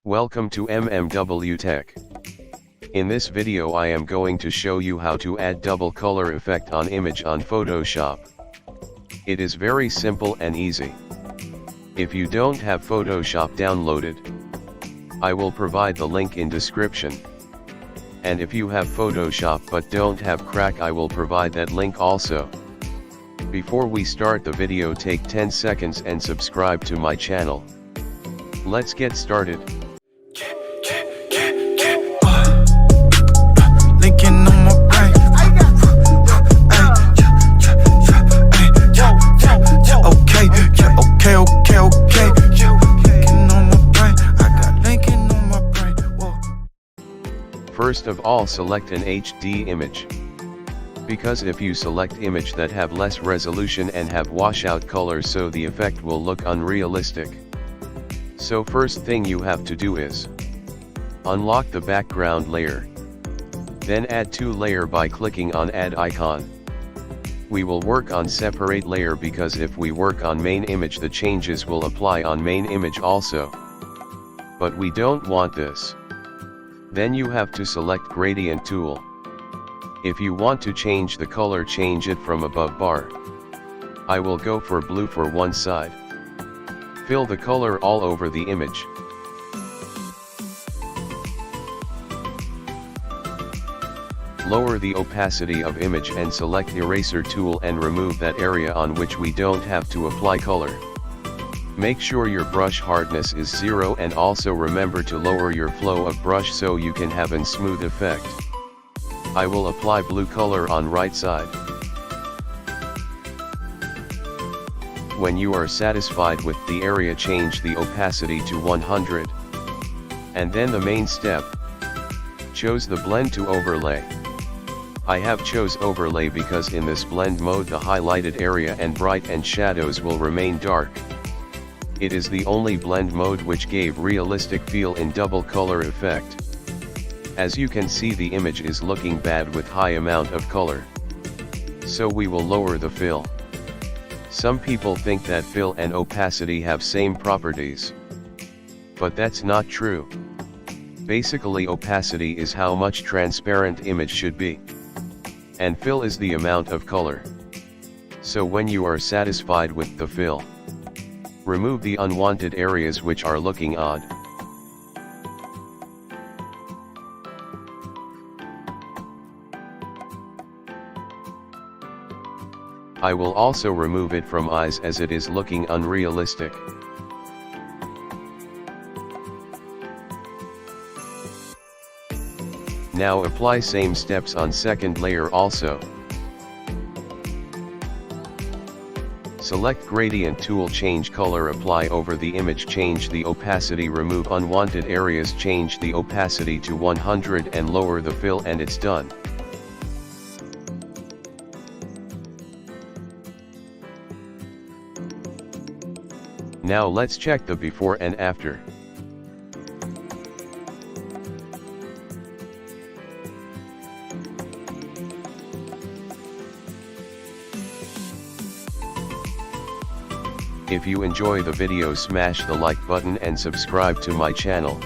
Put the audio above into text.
Welcome to MMW Tech. In this video I am going to show you how to add double color effect on image on Photoshop. It is very simple and easy. If you don't have Photoshop downloaded, I will provide the link in description. And if you have Photoshop but don't have Crack, I will provide that link also. Before we start the video, take 10 seconds and subscribe to my channel. Let's get started. Linking on my brain. Okay. Linking on my brain. I got linking on my brain. Whoa. First of all, select an HD image. Because if you select image that have less resolution and have washout color, so the effect will look unrealistic. So first thing you have to do is unlock the background layer. Then add two layer by clicking on add icon. We will work on separate layer because if we work on main image, the changes will apply on main image also. But we don't want this. Then you have to select gradient tool. If you want to change the color, change it from above bar. I will go for blue for one side. Fill the color all over the image. Lower the opacity of image and select eraser tool and remove that area on which we don't have to apply color. Make sure your brush hardness is 0 and also remember to lower your flow of brush so you can have a smooth effect. I will apply blue color on right side. When you are satisfied with the area, change the opacity to 100. And then the main step. Choose the blend to overlay. I have chose overlay because in this blend mode the highlighted area and bright and shadows will remain dark. It is the only blend mode which gave realistic feel in double color effect. As you can see, the image is looking bad with high amount of color. So we will lower the fill. Some people think that fill and opacity have same properties. But that's not true. Basically, opacity is how much transparent image should be. And fill is the amount of color. So when you are satisfied with the fill, remove the unwanted areas which are looking odd. I will also remove it from eyes as it is looking unrealistic. Now apply same steps on second layer also. Select gradient tool, change color, apply over the image, change the opacity, remove unwanted areas, change the opacity to 100 and lower the fill, and it's done. Now let's check the before and after. If you enjoy the video, smash the like button and subscribe to my channel.